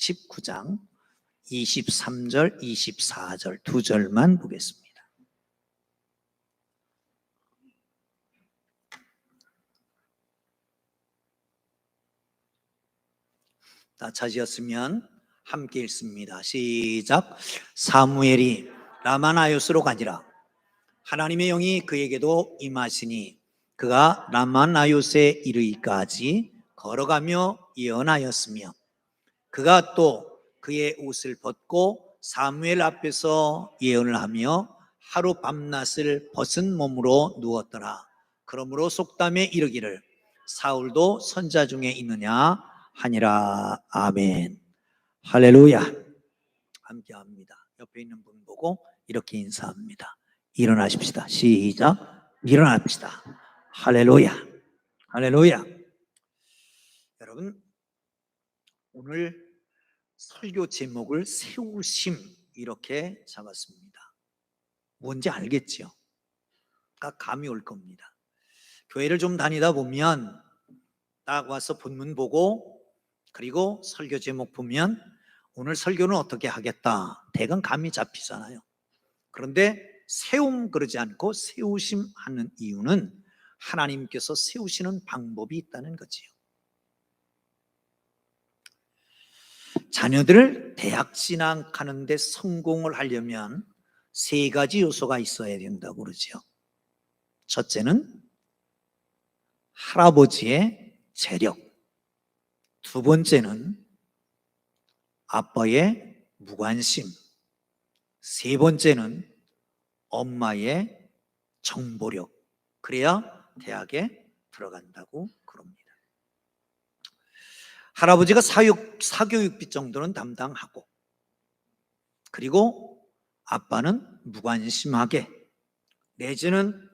19장 23절, 24절 두 절만 보겠습니다. 다 찾으셨으면 함께 읽습니다. 시작. 사무엘이 라마나요스로 가니라. 하나님의 영이 그에게도 임하시니 그가 라마나요스에 이르기까지 걸어가며 예언하였으며 그가 또 그의 옷을 벗고 사무엘 앞에서 예언을 하며 하루 밤낮을 벗은 몸으로 누웠더라. 그러므로 속담에 이르기를 사울도 선자 중에 있느냐 하니라. 아멘. 할렐루야. 함께 합니다. 옆에 있는 분 보고 이렇게 인사합니다. 일어나십시다. 시작. 일어납시다. 할렐루야. 할렐루야. 여러분, 오늘 설교 제목을 세우심 이렇게 잡았습니다. 뭔지 알겠죠? 감이 올 겁니다. 교회를 좀 다니다 보면 딱 와서 본문 보고 그리고 설교 제목 보면 오늘 설교는 어떻게 하겠다 대강 감이 잡히잖아요. 그런데 세움 그러지 않고 세우심 하는 이유는 하나님께서 세우시는 방법이 있다는 거지요. 자녀들을 대학 진학하는 데 성공을 하려면 세 가지 요소가 있어야 된다고 그러죠. 첫째는 할아버지의 재력, 두 번째는 아빠의 무관심, 세 번째는 엄마의 정보력. 그래야 대학에 들어간다고 그럽니다. 할아버지가 사교육비 정도는 담당하고 그리고 아빠는 무관심하게 내지는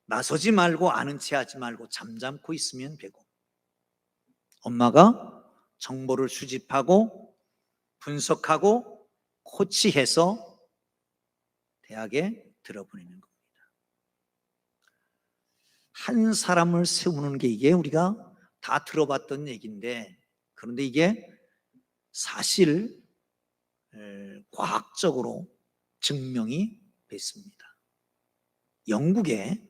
나서지 말고 아는 체 하지 말고 잠잠고 있으면 되고 엄마가 정보를 수집하고 분석하고 코치해서 대학에 들어보내는 겁니다. 한 사람을 세우는 게 이게 우리가 다 들어봤던 얘기인데 그런데 이게 사실 과학적으로 증명이 됐습니다. 영국의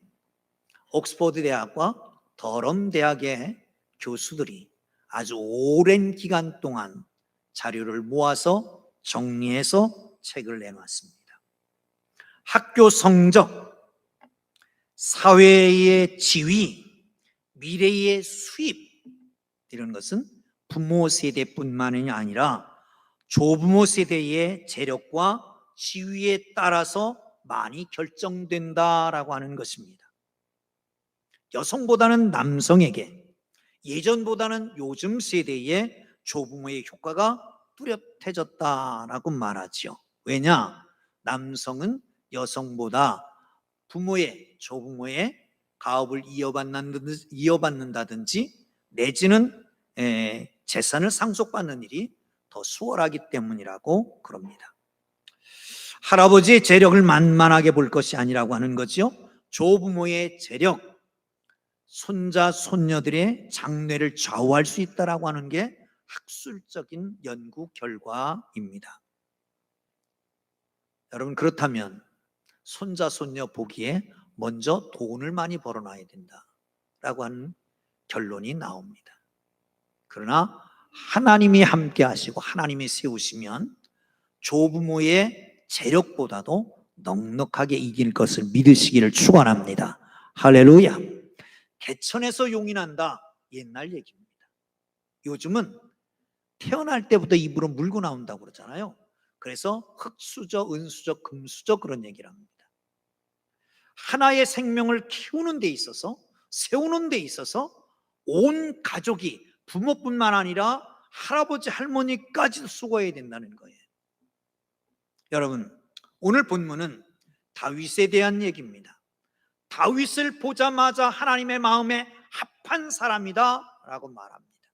옥스퍼드 대학과 더럼 대학의 교수들이 아주 오랜 기간 동안 자료를 모아서 정리해서 책을 내놨습니다. 학교 성적, 사회의 지위, 미래의 수입 이런 것은 부모 세대뿐만이 아니라 조부모 세대의 재력과 지위에 따라서 많이 결정된다라고 하는 것입니다. 여성보다는 남성에게 예전보다는 요즘 세대의 조부모의 효과가 뚜렷해졌다라고 말하죠. 왜냐? 남성은 여성보다 부모의 조부모의 가업을 이어받는다든지 내지는 재산을 상속받는 일이 더 수월하기 때문이라고 그럽니다. 할아버지의 재력을 만만하게 볼 것이 아니라고 하는 거죠. 조부모의 재력, 손자, 손녀들의 장래를 좌우할 수 있다라고 하는 게 학술적인 연구 결과입니다. 여러분, 그렇다면 손자, 손녀 보기에 먼저 돈을 많이 벌어놔야 된다라고 하는 결론이 나옵니다. 그러나 하나님이 함께 하시고 하나님이 세우시면 조부모의 재력보다도 넉넉하게 이길 것을 믿으시기를 축원합니다. 할렐루야. 개천에서 용이 난다 옛날 얘기입니다. 요즘은 태어날 때부터 입으로 물고 나온다고 그러잖아요. 그래서 흙수저, 은수저, 금수저 그런 얘기를 합니다. 하나의 생명을 키우는 데 있어서 세우는 데 있어서 온 가족이 부모뿐만 아니라 할아버지 할머니까지도 수고해야 된다는 거예요. 여러분, 오늘 본문은 다윗에 대한 얘기입니다. 다윗을 보자마자 하나님의 마음에 합한 사람이다 라고 말합니다.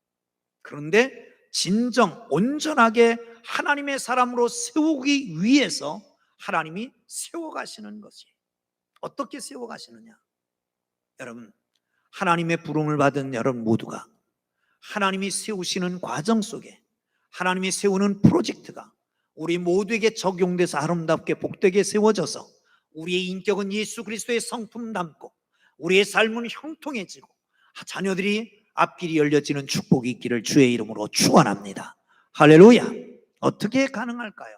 그런데 진정 온전하게 하나님의 사람으로 세우기 위해서 하나님이 세워가시는 것이에요. 어떻게 세워가시느냐? 여러분, 하나님의 부름을 받은 여러분 모두가 하나님이 세우시는 과정 속에 하나님이 세우는 프로젝트가 우리 모두에게 적용돼서 아름답게 복되게 세워져서 우리의 인격은 예수 그리스도의 성품 담고 우리의 삶은 형통해지고 자녀들이 앞길이 열려지는 축복이 있기를 주의 이름으로 축원합니다. 할렐루야. 어떻게 가능할까요?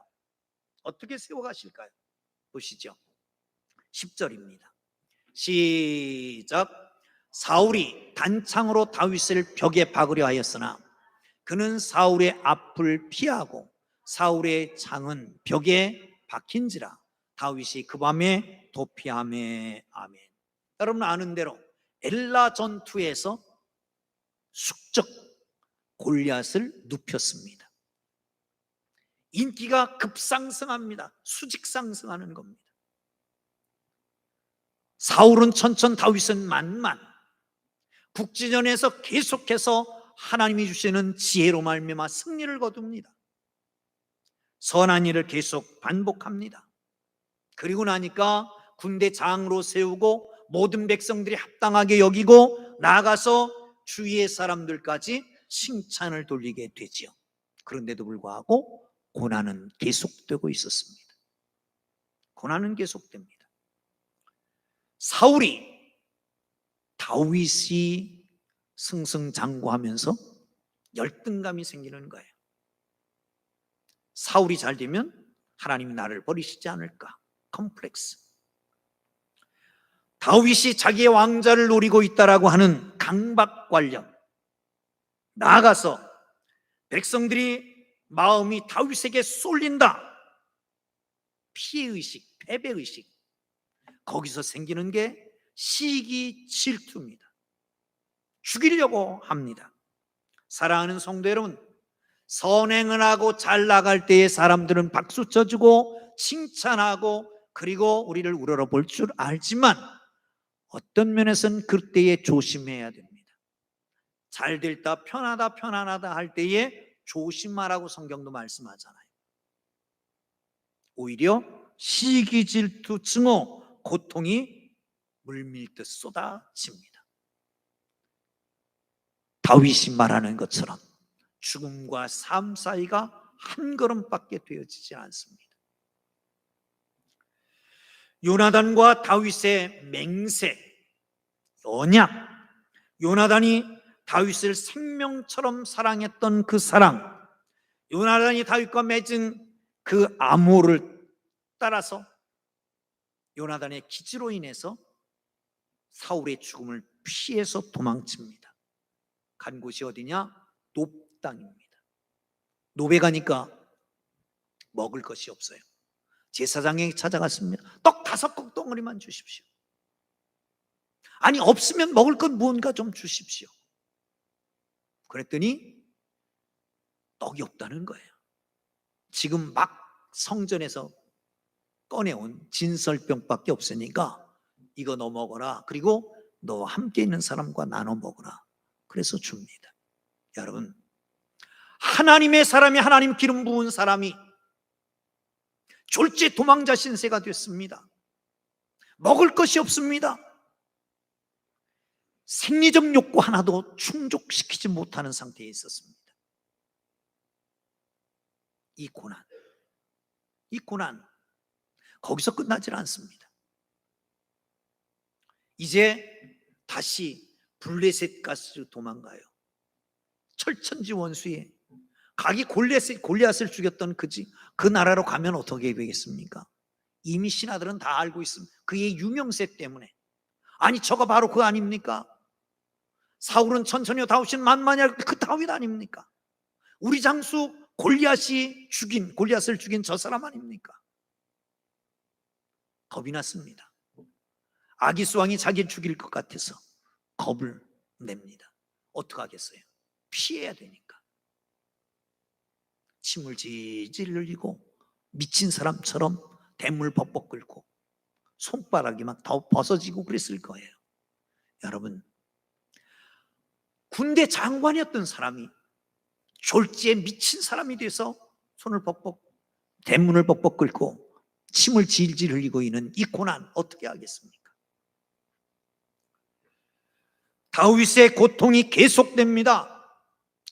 어떻게 세워가실까요? 보시죠. 10절입니다. 시작. 사울이 단창으로 다윗을 벽에 박으려 하였으나 그는 사울의 앞을 피하고 사울의 창은 벽에 박힌지라 다윗이 그 밤에 도피하매. 아멘. 여러분 아는 대로 엘라 전투에서 숙적 골리앗을 눕혔습니다. 인기가 급상승합니다. 수직상승하는 겁니다. 사울은 천천, 다윗은 만만. 국지전에서 계속해서 하나님이 주시는 지혜로 말미암아 승리를 거둡니다. 선한 일을 계속 반복합니다. 그리고 나니까 군대 장으로 세우고 모든 백성들이 합당하게 여기고 나아가서 주위의 사람들까지 칭찬을 돌리게 되지요. 그런데도 불구하고 고난은 계속되고 있었습니다. 고난은 계속됩니다. 사울이 다윗이 승승장구하면서 열등감이 생기는 거예요. 사울이 잘 되면 하나님이 나를 버리시지 않을까? 컴플렉스. 다윗이 자기의 왕자를 노리고 있다라고 하는 강박관념. 나아가서 백성들이 마음이 다윗에게 쏠린다. 피해의식, 패배의식. 거기서 생기는 게 시기 질투입니다. 죽이려고 합니다. 사랑하는 성도 여러분, 선행을 하고 잘 나갈 때에 사람들은 박수 쳐주고 칭찬하고 그리고 우리를 우러러볼 줄 알지만 어떤 면에서는 그때에 조심해야 됩니다. 잘 됐다, 편하다, 편안하다 할 때에 조심하라고 성경도 말씀하잖아요. 오히려 시기, 질투, 증오, 고통이 물밀듯 쏟아집니다. 다윗이 말하는 것처럼 죽음과 삶 사이가 한 걸음밖에 되어지지 않습니다. 요나단과 다윗의 맹세, 언약, 요나단이 다윗을 생명처럼 사랑했던 그 사랑, 요나단이 다윗과 맺은 그 암호를 따라서 요나단의 기지로 인해서 사울의 죽음을 피해서 도망칩니다. 간 곳이 어디냐? 놉 땅입니다. 놉에 가니까 먹을 것이 없어요. 제사장에게 찾아갔습니다. 떡 5 덩어리만 주십시오. 아니 없으면 먹을 건 무언가 좀 주십시오. 그랬더니 떡이 없다는 거예요. 지금 막 성전에서 꺼내온 진설병밖에 없으니까 이거 너 먹어라. 그리고 너 함께 있는 사람과 나눠 먹어라. 그래서 줍니다. 여러분, 하나님의 사람이, 하나님 기름 부은 사람이 졸지 도망자 신세가 됐습니다. 먹을 것이 없습니다. 생리적 욕구 하나도 충족시키지 못하는 상태에 있었습니다. 이 고난 거기서 끝나질 않습니다. 이제 다시 블레셋 가스로 도망가요. 철천지 원수에 각이 골리앗을 죽였던 그 나라로 가면 어떻게 되겠습니까? 이미 신하들은 다 알고 있습니다. 그의 유명세 때문에. 아니 저거 바로 그 아닙니까? 사울은 천천히요, 다윗은 만만히 그 다윗 아닙니까? 우리 장수 골리앗을 죽인 저 사람 아닙니까? 겁이 났습니다. 아기스 왕이 자기를 죽일 것 같아서 겁을 냅니다. 어떡하겠어요? 피해야 되니까. 침을 질질 흘리고 미친 사람처럼 대물 벅벅 끓고 손바닥이 막 더 벗어지고 그랬을 거예요. 여러분, 군대 장관이었던 사람이 졸지에 미친 사람이 돼서 대문을 벅벅 끓고 침을 질질 흘리고 있는 이 고난 어떻게 하겠습니까? 다윗의 고통이 계속됩니다.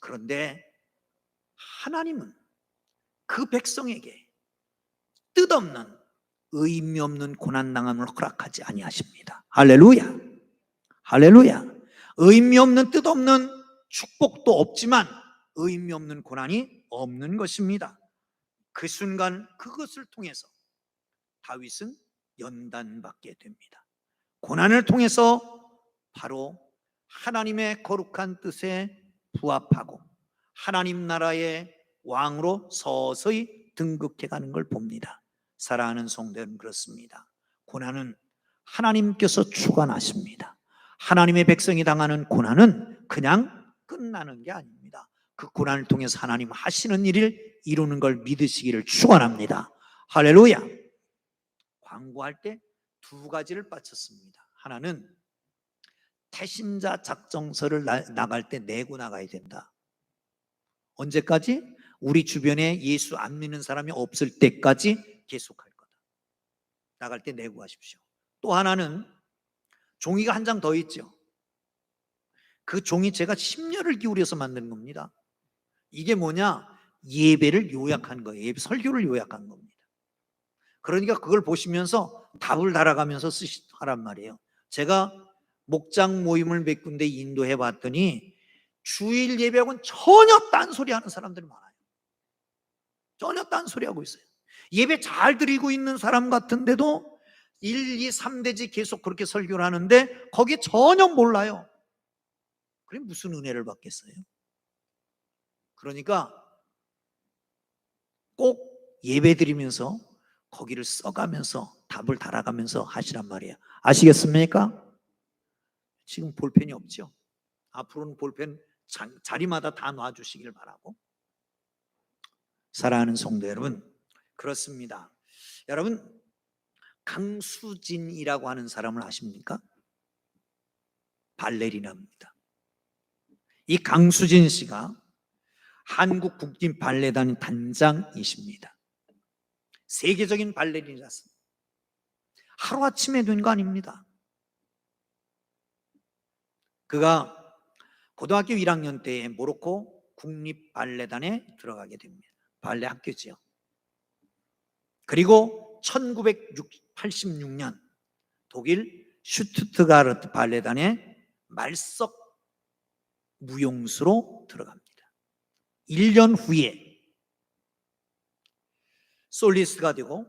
그런데 하나님은 그 백성에게 뜻없는 의미 없는 고난당함을 허락하지 아니하십니다. 할렐루야. 할렐루야. 의미 없는 뜻없는 축복도 없지만 의미 없는 고난이 없는 것입니다. 그 순간 그것을 통해서 다윗은 연단받게 됩니다. 고난을 통해서 바로 하나님의 거룩한 뜻에 부합하고 하나님 나라의 왕으로 서서히 등극해 가는 걸 봅니다. 사랑하는 성도는 그렇습니다. 고난은 하나님께서 주관하십니다. 하나님의 백성이 당하는 고난은 그냥 끝나는 게 아닙니다. 그 고난을 통해서 하나님 하시는 일을 이루는 걸 믿으시기를 축원합니다. 할렐루야. 광고할 때 두 가지를 바쳤습니다. 하나는 태신자 작정서를 나갈 때 내고 나가야 된다. 언제까지? 우리 주변에 예수 안 믿는 사람이 없을 때까지 계속할 거다. 나갈 때 내고 가십시오. 또 하나는 종이가 한 장 더 있죠. 그 종이 제가 심려를 기울여서 만든 겁니다. 이게 뭐냐? 예배를 요약한 거예요. 예배 설교를 요약한 겁니다. 그러니까 그걸 보시면서 답을 달아가면서 하란 말이에요. 제가 목장 모임을 몇 군데 인도해 봤더니 주일 예배하고는 전혀 딴소리 하는 사람들이 많아요. 전혀 딴소리 하고 있어요. 예배 잘 드리고 있는 사람 같은데도 1, 2, 3대지 계속 그렇게 설교를 하는데 거기에 전혀 몰라요. 그래 무슨 은혜를 받겠어요? 그러니까 꼭 예배 드리면서 거기를 써가면서 답을 달아가면서 하시란 말이에요. 아시겠습니까? 지금 볼펜이 없죠? 앞으로는 볼펜 자리마다 다 놔주시길 바라고. 사랑하는 성도 여러분, 그렇습니다. 여러분, 강수진이라고 하는 사람을 아십니까? 발레리나입니다. 이 강수진 씨가 한국 국진 발레단 단장이십니다. 세계적인 발레리나였습니다. 하루아침에 된 거 아닙니다. 그가 고등학교 1학년 때에 모로코 국립 발레단에 들어가게 됩니다. 발레 학교지요. 그리고 1986년 독일 슈투트가르트 발레단에 말석 무용수로 들어갑니다. 1년 후에 솔리스트가 되고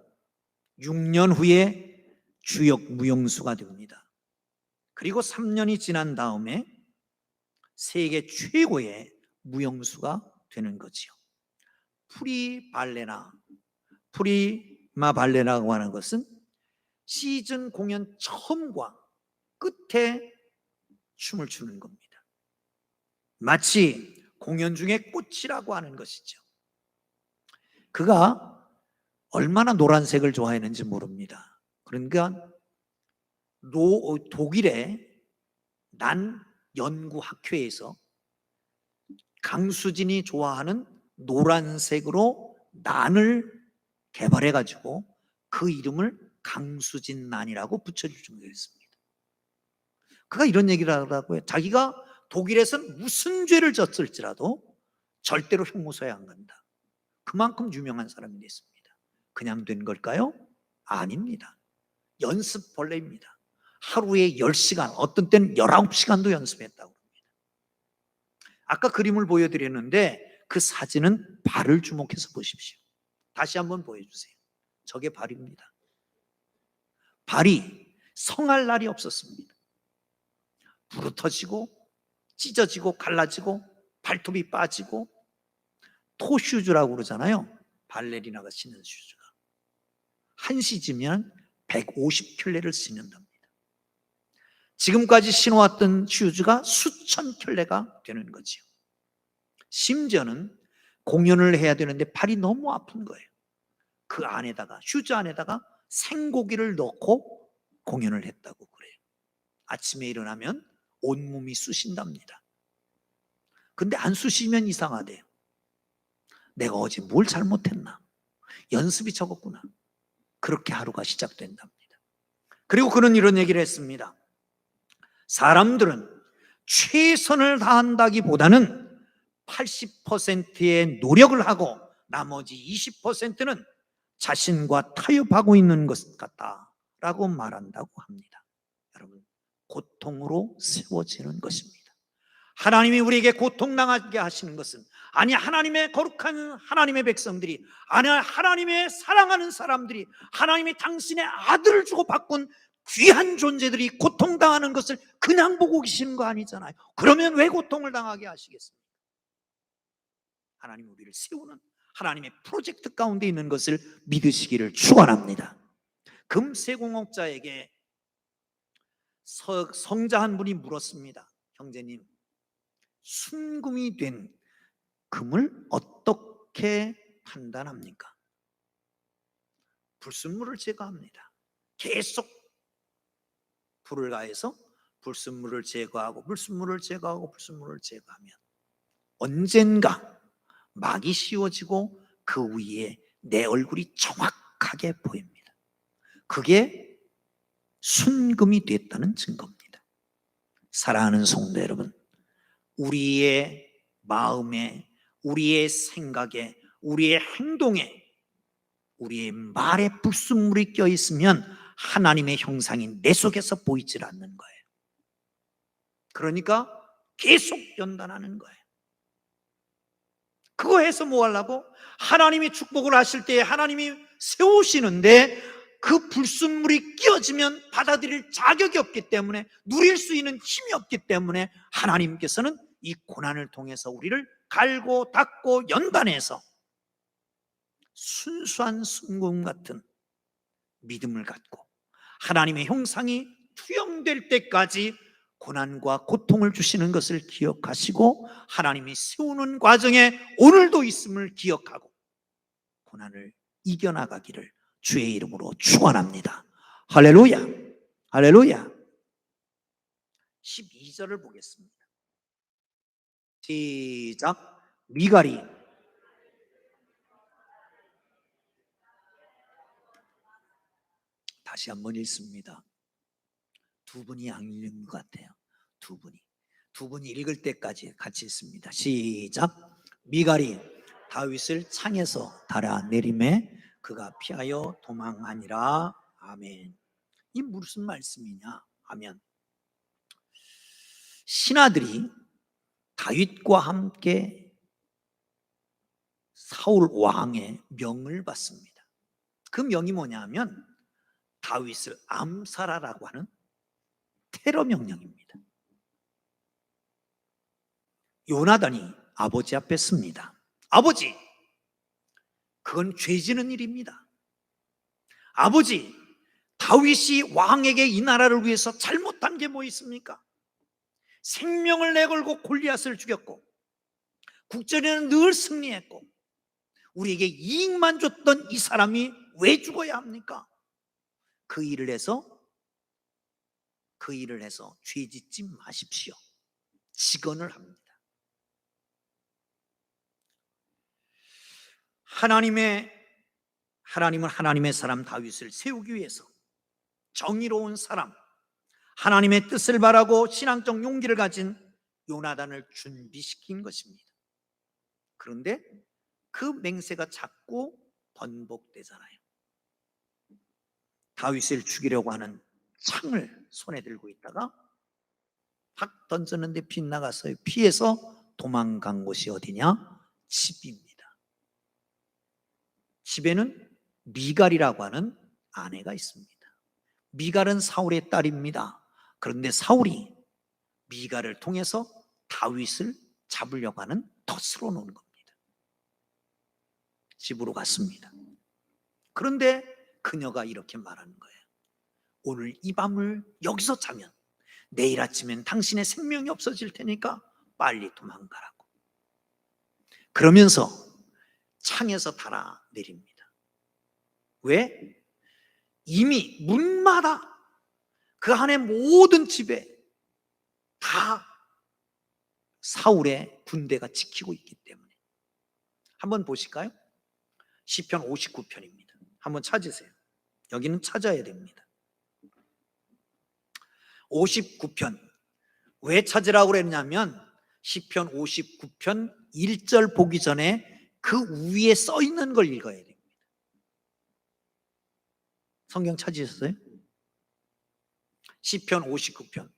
6년 후에 주역 무용수가 됩니다. 그리고 3년이 지난 다음에 세계 최고의 무용수가 되는 거지요. 프리마 발레라고 하는 것은 시즌 공연 처음과 끝에 춤을 추는 겁니다. 마치 공연 중에 꽃이라고 하는 것이죠. 그가 얼마나 노란색을 좋아했는지 모릅니다. 그러니까 독일의 난 연구학회에서 강수진이 좋아하는 노란색으로 난을 개발해 가지고 그 이름을 강수진 난이라고 붙여줄 정도였습니다. 그가 이런 얘기를 하더라고요. 자기가 독일에서는 무슨 죄를 졌을지라도 절대로 형무소에 안 간다. 그만큼 유명한 사람이 됐습니다. 그냥 된 걸까요? 아닙니다. 연습 벌레입니다. 하루에 10시간, 어떤 때는 19시간도 연습했다고 합니다. 아까 그림을 보여드렸는데 그 사진은 발을 주목해서 보십시오. 다시 한번 보여주세요. 저게 발입니다. 발이 성할 날이 없었습니다. 부러터지고 찢어지고 갈라지고 발톱이 빠지고 토슈즈라고 그러잖아요. 발레리나가 신는 슈즈가 한 시즌이면 150켤레를 신는답니다. 지금까지 신어왔던 슈즈가 수천 켤레가 되는 거죠. 심지어는 공연을 해야 되는데 발이 너무 아픈 거예요. 그 안에다가 슈즈 안에다가 생고기를 넣고 공연을 했다고 그래요. 아침에 일어나면 온몸이 쑤신답니다. 근데 안 쑤시면 이상하대요. 내가 어제 뭘 잘못했나? 연습이 적었구나. 그렇게 하루가 시작된답니다. 그리고 그는 이런 얘기를 했습니다. 사람들은 최선을 다한다기보다는 80%의 노력을 하고 나머지 20%는 자신과 타협하고 있는 것 같다라고 말한다고 합니다. 여러분, 고통으로 세워지는 것입니다. 하나님이 우리에게 고통당하게 하시는 것은, 아니 하나님의 거룩한 하나님의 백성들이, 아니 하나님의 사랑하는 사람들이, 하나님이 당신의 아들을 주고 바꾼 귀한 존재들이 고통당하는 것을 그냥 보고 계시는 거 아니잖아요. 그러면 왜 고통을 당하게 하시겠습니까? 하나님 우리를 세우는 하나님의 프로젝트 가운데 있는 것을 믿으시기를 축원합니다. 금세공업자에게 성자 한 분이 물었습니다. 형제님, 순금이 된 금을 어떻게 판단합니까? 불순물을 제거합니다. 계속 불을 가해서 불순물을 제거하고 불순물을 제거하고 불순물을 제거하면 언젠가 막이 씌워지고 그 위에 내 얼굴이 정확하게 보입니다. 그게 순금이 됐다는 증거입니다. 사랑하는 성도 여러분, 우리의 마음에, 우리의 생각에, 우리의 행동에, 우리의 말에 불순물이 껴있으면 하나님의 형상이 내 속에서 보이질 않는 거예요. 그러니까 계속 연단하는 거예요. 그거 해서 뭐 하려고? 하나님이 축복을 하실 때 하나님이 세우시는데 그 불순물이 끼어지면 받아들일 자격이 없기 때문에, 누릴 수 있는 힘이 없기 때문에 하나님께서는 이 고난을 통해서 우리를 갈고 닦고 연단해서 순수한 순금 같은 믿음을 갖고 하나님의 형상이 투영될 때까지 고난과 고통을 주시는 것을 기억하시고, 하나님이 세우는 과정에 오늘도 있음을 기억하고 고난을 이겨나가기를 주의 이름으로 축원합니다. 할렐루야, 할렐루야. 12절을 보겠습니다. 시작. 미갈이 다시 한번 읽습니다. 두 분이 안 읽는 것 같아요. 두 분이 읽을 때까지 같이 읽습니다. 시작. 미갈이 다윗을 창에서 달아내림에 그가 피하여 도망하니라. 아멘. 이 무슨 말씀이냐 하면, 신하들이 다윗과 함께 사울 왕의 명을 받습니다. 그 명이 뭐냐면 다윗을 암살하라고 하는 테러 명령입니다. 요나단이 아버지 앞에 씁니다. 아버지, 그건 죄지는 일입니다. 아버지, 다윗이 왕에게 이 나라를 위해서 잘못한 게 뭐 있습니까? 생명을 내걸고 골리앗을 죽였고 국전에는 늘 승리했고 우리에게 이익만 줬던 이 사람이 왜 죽어야 합니까? 그 일을 해서 죄짓지 마십시오. 직언을 합니다. 하나님은 하나님의 사람 다윗을 세우기 위해서 정의로운 사람, 하나님의 뜻을 바라고 신앙적 용기를 가진 요나단을 준비시킨 것입니다. 그런데 그 맹세가 자꾸 번복되잖아요. 다윗을 죽이려고 하는 창을 손에 들고 있다가 확 던졌는데 빗나갔어요. 피해서 도망간 곳이 어디냐? 집입니다. 집에는 미갈이라고 하는 아내가 있습니다. 미갈은 사울의 딸입니다. 그런데 사울이 미갈을 통해서 다윗을 잡으려고 하는 덫으로 놓은 겁니다. 집으로 갔습니다. 그런데 그녀가 이렇게 말하는 거예요. 오늘 이 밤을 여기서 자면 내일 아침엔 당신의 생명이 없어질 테니까 빨리 도망가라고. 그러면서 창에서 달아 내립니다. 왜? 이미 문마다 그 안에 모든 집에 다 사울의 군대가 지키고 있기 때문에. 한번 보실까요? 시편 59편입니다. 한번 찾으세요. 여기는 찾아야 됩니다. 59편. 왜 찾으라고 그랬냐면 시편 59편 1절 보기 전에 그 위에 써 있는 걸 읽어야 됩니다. 성경 찾으셨어요? 시편 59편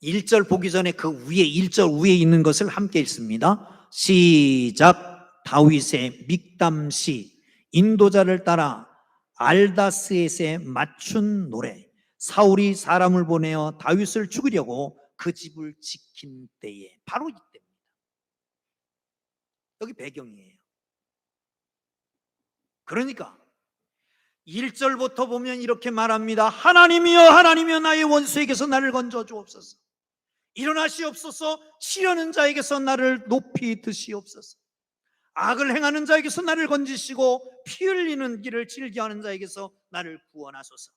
1절 보기 전에 그 위에 1절 위에 있는 것을 함께 읽습니다. 시작. 다윗의 믹담시, 인도자를 따라 알다스에세 맞춘 노래. 사울이 사람을 보내어 다윗을 죽이려고 그 집을 지킨 때에, 바로 이때입니다. 여기 배경이에요. 그러니까 1절부터 보면 이렇게 말합니다. 하나님이여, 하나님이여, 나의 원수에게서 나를 건져 주옵소서. 일어나시옵소서. 치려는 자에게서 나를 높이 드시옵소서. 악을 행하는 자에게서 나를 건지시고 피 흘리는 길을 즐겨하는 자에게서 나를 구원하소서.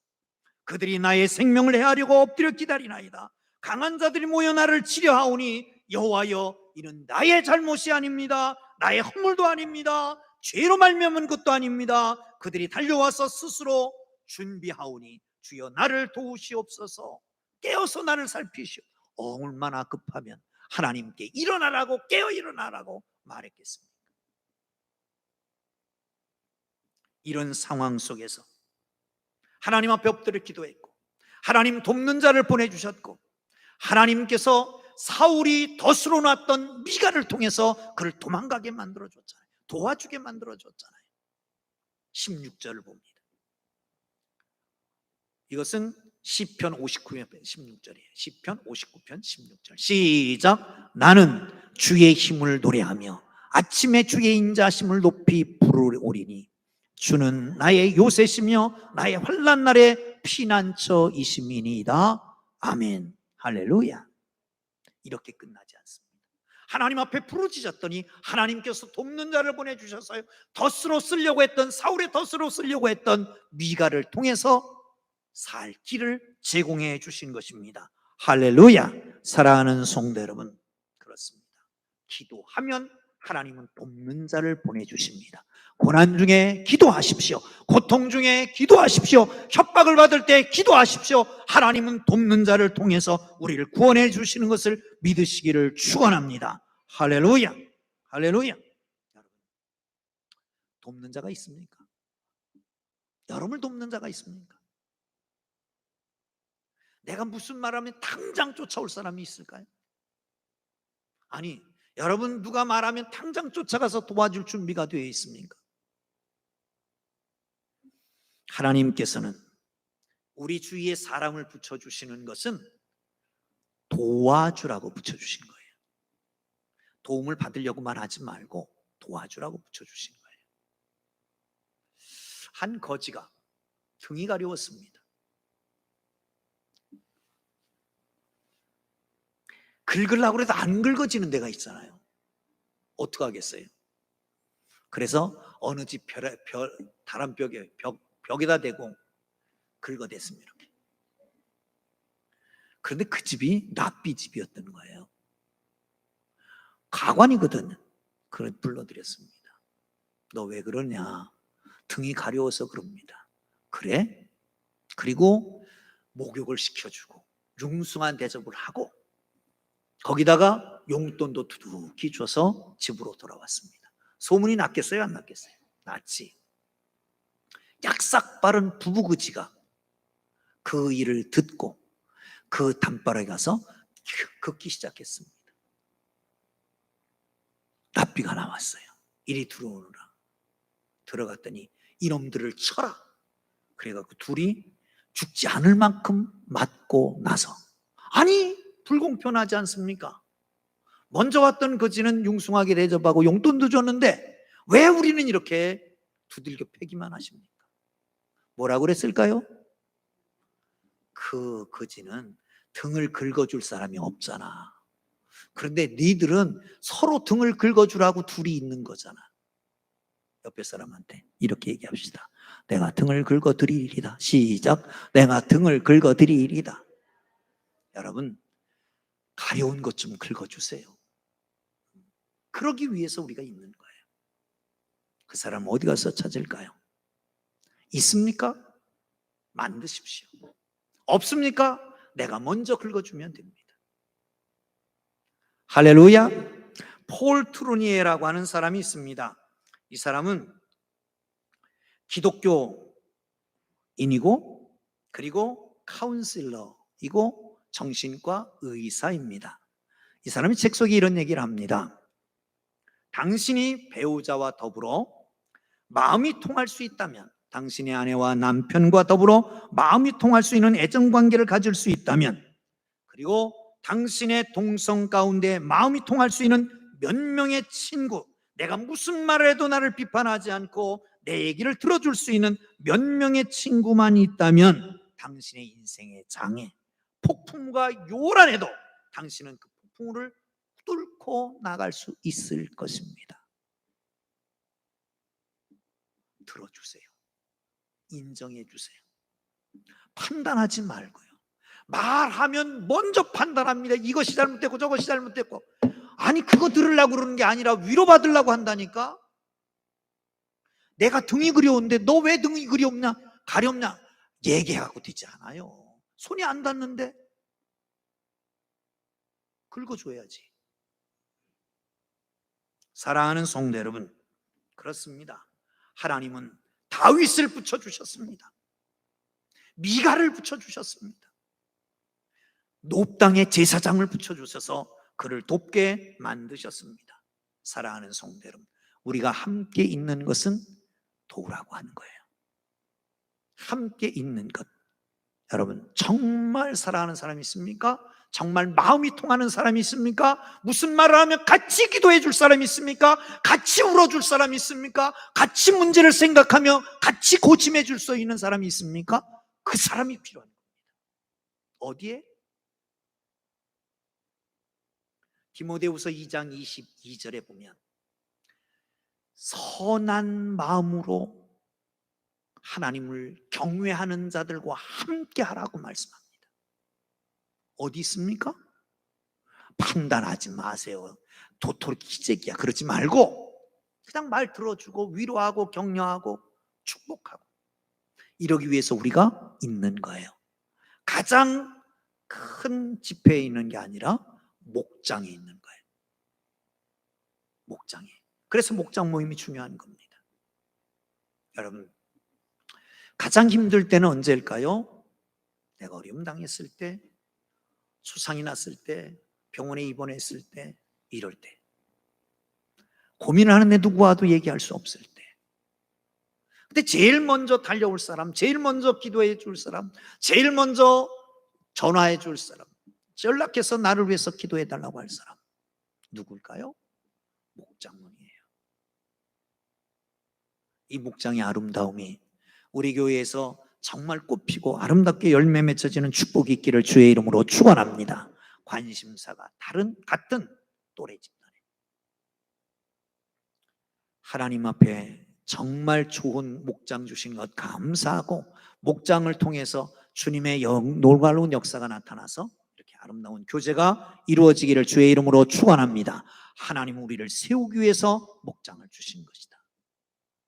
그들이 나의 생명을 해하려고 엎드려 기다리나이다. 강한 자들이 모여 나를 치려하오니 여호와여, 이는 나의 잘못이 아닙니다. 나의 허물도 아닙니다. 죄로 말미암은 것도 아닙니다. 그들이 달려와서 스스로 준비하오니 주여 나를 도우시옵소서. 깨어서 나를 살피시오. 얼마나 급하면 하나님께 일어나라고, 깨어 일어나라고 말했겠습니까? 이런 상황 속에서 하나님 앞에 엎드려 기도했고, 하나님 돕는 자를 보내주셨고, 하나님께서 사울이 덫으로 놨던 미가를 통해서 그를 도망가게 만들어줬잖아요. 도와주게 만들어줬잖아요. 16절을 봅니다. 이것은 시편 59편 16절이에요. 시편 59편 16절 시작. 나는 주의 힘을 노래하며 아침에 주의 인자심을 높이 부르오리니 주는 나의 요새시며 나의 환난 날의 피난처이심이니이다. 아멘. 할렐루야. 이렇게 끝나지 않습니다. 하나님 앞에 부르짖었더니 하나님께서 돕는 자를 보내주셨어요. 덫으로 쓰려고 했던, 사울의 덫으로 쓰려고 했던 미가를 통해서 살 길을 제공해 주신 것입니다. 할렐루야. 사랑하는 성도 여러분, 그렇습니다. 기도하면 하나님은 돕는 자를 보내주십니다. 고난 중에 기도하십시오. 고통 중에 기도하십시오. 협박을 받을 때 기도하십시오. 하나님은 돕는 자를 통해서 우리를 구원해 주시는 것을 믿으시기를 축원합니다. 할렐루야. 할렐루야. 여러분, 돕는 자가 있습니까? 여러분을 돕는 자가 있습니까? 내가 무슨 말하면 당장 쫓아올 사람이 있을까요? 아니, 여러분 누가 말하면 당장 쫓아가서 도와줄 준비가 되어 있습니까? 하나님께서는 우리 주위에 사람을 붙여주시는 것은 도와주라고 붙여주신 거예요. 도움을 받으려고만 하지 말고 도와주라고 붙여주신 거예요. 한 거지가 등이 가려웠습니다. 긁으려고 해도 안 긁어지는 데가 있잖아요. 어떡하겠어요? 그래서 어느 집 다람벽에 벽에다 대고 긁어댔습니다. 이렇게. 그런데 그 집이 납비 집이었던 거예요. 가관이거든. 그걸 불러드렸습니다. 너 왜 그러냐? 등이 가려워서 그럽니다. 그래? 그리고 목욕을 시켜주고 융숭한 대접을 하고 거기다가 용돈도 두둑히 줘서 집으로 돌아왔습니다. 소문이 났겠어요? 안 났겠어요? 났지. 약삭 빠른 부부그지가 그 일을 듣고 그 단바닥에 가서 걷기 시작했습니다. 납비가 나왔어요. 이리 들어오느라. 들어갔더니 이놈들을 쳐라. 그래갖고 둘이 죽지 않을 만큼 맞고 나서, 아니 불공평하지 않습니까? 먼저 왔던 거지는 융숭하게 대접하고 용돈도 줬는데 왜 우리는 이렇게 두들겨 패기만 하십니까? 뭐라고 그랬을까요? 그 거지는 등을 긁어줄 사람이 없잖아. 그런데 니들은 서로 등을 긁어주라고 둘이 있는 거잖아. 옆에 사람한테 이렇게 얘기합시다. 내가 등을 긁어드리리다. 시작. 내가 등을 긁어드리리다. 여러분, 가려운 것 좀 긁어주세요. 그러기 위해서 우리가 있는 거예요. 그 사람 어디 가서 찾을까요? 있습니까? 만드십시오. 없습니까? 내가 먼저 긁어주면 됩니다. 할렐루야. 폴 트루니에라고 하는 사람이 있습니다. 이 사람은 기독교인이고 그리고 카운슬러이고 정신과 의사입니다. 이 사람이 책 속에 이런 얘기를 합니다. 당신이 배우자와 더불어 마음이 통할 수 있다면, 당신의 아내와 남편과 더불어 마음이 통할 수 있는 애정관계를 가질 수 있다면, 그리고 당신의 동성 가운데 마음이 통할 수 있는 몇 명의 친구, 내가 무슨 말을 해도 나를 비판하지 않고 내 얘기를 들어줄 수 있는 몇 명의 친구만 있다면 당신의 인생의 장애, 폭풍과 요란해도 당신은 그 폭풍을 뚫고 나갈 수 있을 것입니다. 들어주세요. 인정해 주세요. 판단하지 말고요. 말하면 먼저 판단합니다. 이것이 잘못됐고 저것이 잘못됐고. 아니, 그거 들으려고 그러는 게 아니라 위로받으려고 한다니까. 내가 등이 그려운데 너 왜 등이 그리없냐, 가렵냐 얘기하고 되지 않아요. 손이 안 닿는데 긁어줘야지. 사랑하는 성도 여러분, 그렇습니다. 하나님은 다윗을 붙여주셨습니다. 미가를 붙여주셨습니다. 놋땅에 제사장을 붙여주셔서 그를 돕게 만드셨습니다. 사랑하는 성도 여러분, 우리가 함께 있는 것은 도우라고 하는 거예요. 함께 있는 것. 여러분, 정말 사랑하는 사람이 있습니까? 정말 마음이 통하는 사람이 있습니까? 무슨 말을 하면 같이 기도해 줄 사람이 있습니까? 같이 울어줄 사람이 있습니까? 같이 문제를 생각하며 같이 고침해 줄 수 있는 사람이 있습니까? 그 사람이 필요한 겁니다. 어디에? 디모데후서 2장 22절에 보면 선한 마음으로 하나님을 경외하는 자들과 함께 하라고 말씀합니다. 어디 있습니까? 판단하지 마세요. 도토리 기재기야 그러지 말고 그냥 말 들어주고 위로하고 격려하고 축복하고 이러기 위해서 우리가 있는 거예요. 가장 큰 집회에 있는 게 아니라 목장에 있는 거예요. 목장에. 그래서 목장 모임이 중요한 겁니다. 여러분, 가장 힘들 때는 언제일까요? 내가 어려움 당했을 때, 수상이 났을 때, 병원에 입원했을 때, 이럴 때. 고민을 하는데 누구와도 얘기할 수 없을 때. 근데 제일 먼저 달려올 사람, 제일 먼저 기도해 줄 사람, 제일 먼저 전화해 줄 사람, 연락해서 나를 위해서 기도해 달라고 할 사람, 누굴까요? 목장문이에요. 이 목장의 아름다움이 우리 교회에서 정말 꽃피고 아름답게 열매 맺혀지는 축복이 있기를 주의 이름으로 축원합니다. 관심사가 같은 또래 집단에 하나님 앞에 정말 좋은 목장 주신 것 감사하고, 목장을 통해서 주님의 놀라운 역사가 나타나서 이렇게 아름다운 교제가 이루어지기를 주의 이름으로 축원합니다. 하나님 우리를 세우기 위해서 목장을 주신 것이다.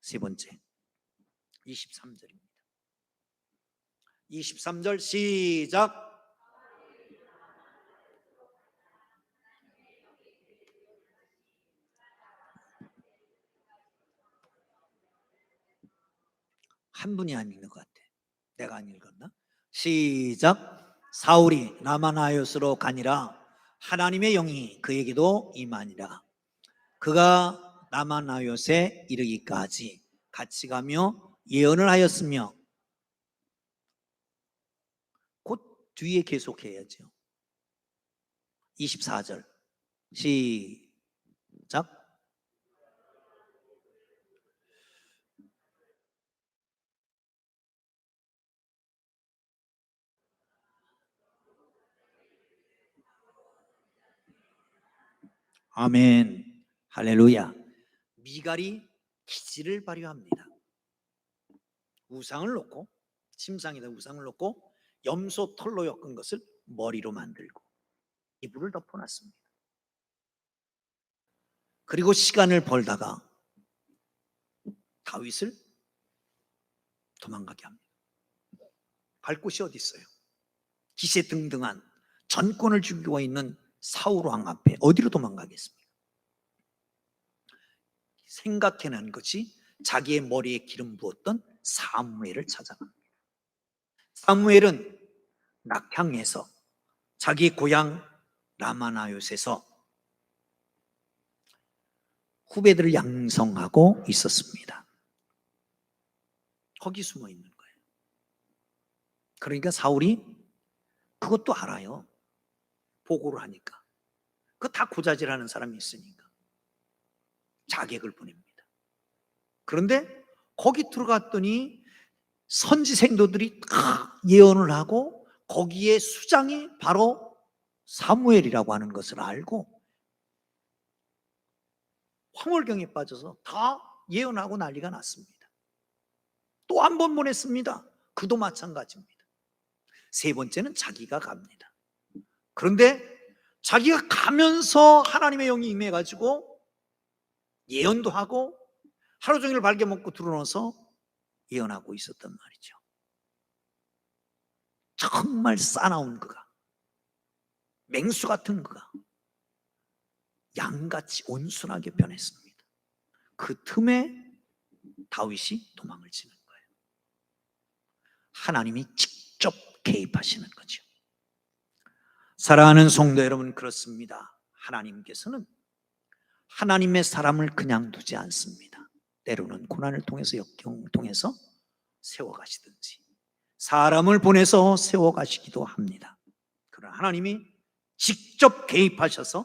세 번째, 23절입니다. 23절 시작. 한 분이 안 읽는 것 같아. 내가 안 읽었나? 시작. 사울이 라마나요스로 가니라 하나님의 영이 그에게도 임하니라. 그가 라마나요스에 이르기까지 같이 가며 예언을 하였으며, 곧 뒤에 계속해야죠. 24절 시작. 아멘. 할렐루야. 미갈이 기지를 발휘합니다. 우상을 놓고, 침상에다 우상을 놓고 염소 털로 엮은 것을 머리로 만들고 이불을 덮어놨습니다. 그리고 시간을 벌다가 다윗을 도망가게 합니다. 갈 곳이 어디 있어요? 기세등등한 전권을 쥐고 있는 사울 왕 앞에 어디로 도망가겠습니까? 생각해낸 것이 자기의 머리에 기름 부었던 사무엘을 찾아갑니다. 사무엘은 낙향에서 자기 고향 라마나요스에서 후배들을 양성하고 있었습니다. 거기 숨어 있는 거예요. 그러니까 사울이 그것도 알아요. 보고를 하니까. 그거 다 고자질하는 사람이 있으니까 자객을 보냅니다. 그런데 거기 들어갔더니 선지생도들이 다 예언을 하고 거기에 수장이 바로 사무엘이라고 하는 것을 알고 황홀경에 빠져서 다 예언하고 난리가 났습니다. 또 한 번 보냈습니다. 그도 마찬가지입니다. 세 번째는 자기가 갑니다. 그런데 자기가 가면서 하나님의 영이 임해가지고 예언도 하고 하루 종일 발개 먹고 들어눠서 예언하고 있었단 말이죠. 정말 싸나운 그가, 맹수 같은 그가 양같이 온순하게 변했습니다. 그 틈에 다윗이 도망을 치는 거예요. 하나님이 직접 개입하시는 거죠. 사랑하는 성도 여러분, 그렇습니다. 하나님께서는 하나님의 사람을 그냥 두지 않습니다. 때로는 고난을 통해서 역경을 통해서 세워가시든지 사람을 보내서 세워가시기도 합니다. 그러나 하나님이 직접 개입하셔서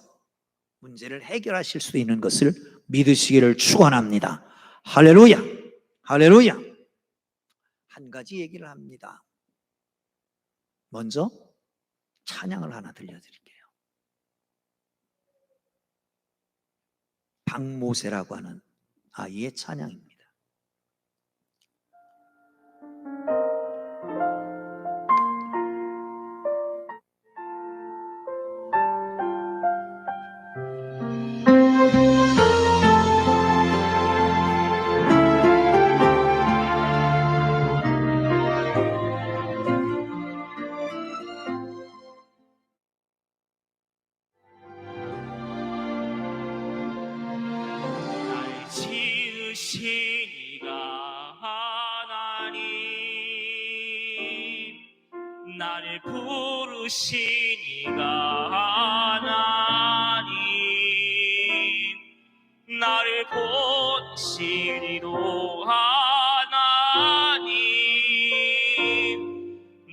문제를 해결하실 수 있는 것을 믿으시기를 축원합니다. 할렐루야, 할렐루야. 한 가지 얘기를 합니다. 먼저 찬양을 하나 들려드릴게요. 박모세라고 하는 아이의 찬양입니다. 나를 부르시니가 하나님, 나를 보시리로 하나님,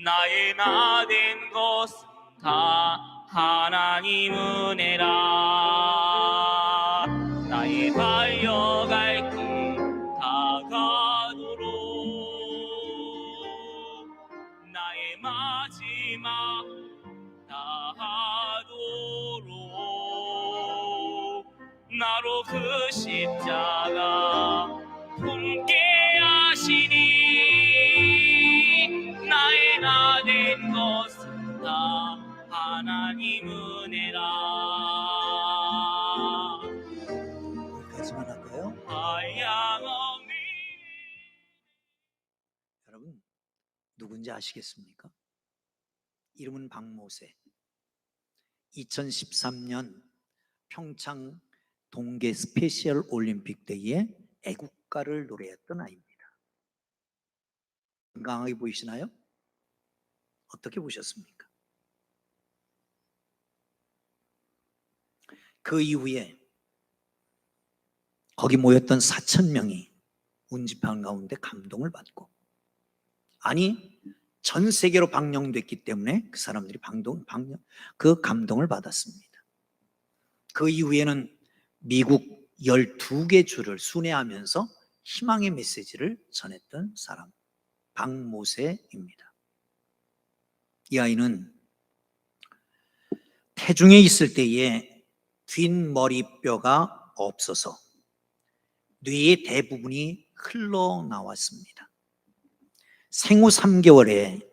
나의 나 된 것은 다 하나님 은혜라. 나의 달려갈 길 다가도록 나의 마지막 다하도록 나로 그 십자가 품게 하시니 나의 나 된 것은 다 하나님 은혜라. 여기까지만 할까요? 여러분, 누군지 아시겠습니까? 이름은 박모세. 2013년 평창 동계 스페셜 올림픽 때에 애국가를 노래했던 아이입니다. 건강하게 보이시나요? 어떻게 보셨습니까? 그 이후에 거기 모였던 4,000명이 운집한 가운데 감동을 받고, 아니 전 세계로 방영됐기 때문에 그 사람들이 그 감동을 받았습니다. 그 이후에는 미국 12개 주를 순회하면서 희망의 메시지를 전했던 사람, 박모세입니다. 이 아이는 태중에 있을 때에 뒷머리뼈가 없어서 뇌의 대부분이 흘러나왔습니다. 생후 3개월에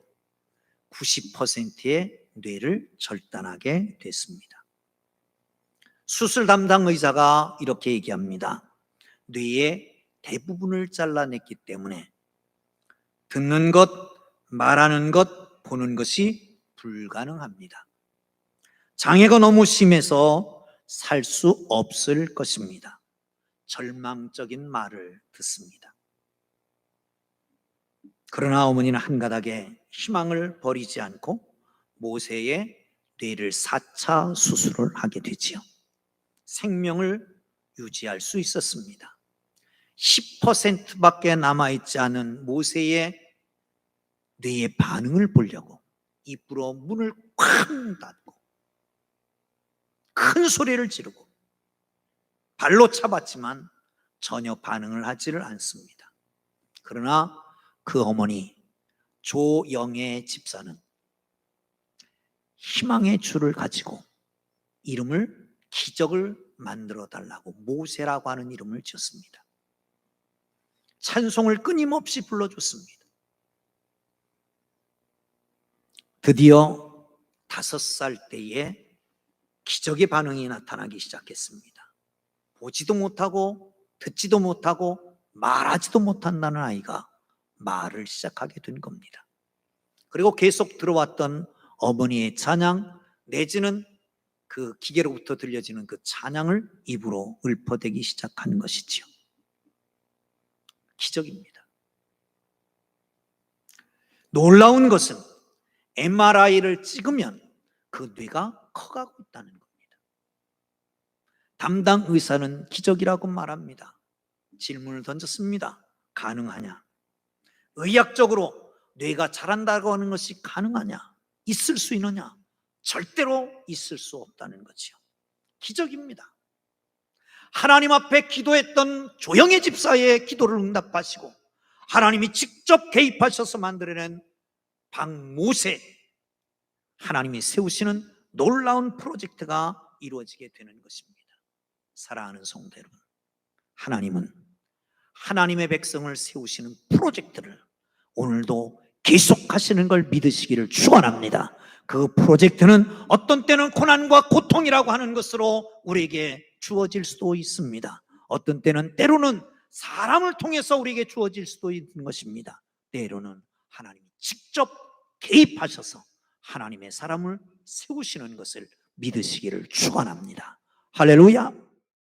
90%의 뇌를 절단하게 됐습니다. 수술 담당 의사가 이렇게 얘기합니다. 뇌의 대부분을 잘라냈기 때문에 듣는 것, 말하는 것, 보는 것이 불가능합니다. 장애가 너무 심해서 살 수 없을 것입니다. 절망적인 말을 듣습니다. 그러나 어머니는 한가닥에 희망을 버리지 않고 모세의 뇌를 4차 수술을 하게 되지요. 생명을 유지할 수 있었습니다. 10%밖에 남아있지 않은 모세의 뇌의 반응을 보려고 입으로 문을 쾅 닫고 큰 소리를 지르고 발로 차봤지만 전혀 반응을 하지를 않습니다. 그러나 그 어머니 조영애 집사는 희망의 줄을 가지고 이름을 기적을 만들어 달라고 모세라고 하는 이름을 지었습니다. 찬송을 끊임없이 불러줬습니다. 드디어 5살 때에 기적의 반응이 나타나기 시작했습니다. 보지도 못하고 듣지도 못하고 말하지도 못한다는 아이가 말을 시작하게 된 겁니다. 그리고 계속 들어왔던 어머니의 찬양 내지는 그 기계로부터 들려지는 그 찬양을 입으로 읊어대기 시작하는 것이지요. 기적입니다. 놀라운 것은 MRI를 찍으면 그 뇌가 커가고 있다는 겁니다. 담당 의사는 기적이라고 말합니다. 질문을 던졌습니다. 가능하냐? 의학적으로 뇌가 자란다고 하는 것이 가능하냐? 있을 수 있느냐? 절대로 있을 수 없다는 거지요. 기적입니다. 하나님 앞에 기도했던 조영애 집사의 기도를 응답하시고 하나님이 직접 개입하셔서 만들어낸 박모세, 하나님이 세우시는 놀라운 프로젝트가 이루어지게 되는 것입니다. 사랑하는 성도 여러분, 하나님은 하나님의 백성을 세우시는 프로젝트를 오늘도 계속하시는 걸 믿으시기를 축원합니다. 그 프로젝트는 어떤 때는 고난과 고통이라고 하는 것으로 우리에게 주어질 수도 있습니다. 어떤 때는 때로는 사람을 통해서 우리에게 주어질 수도 있는 것입니다. 때로는 하나님이 직접 개입하셔서 하나님의 사람을 세우시는 것을 믿으시기를 축원합니다. 할렐루야.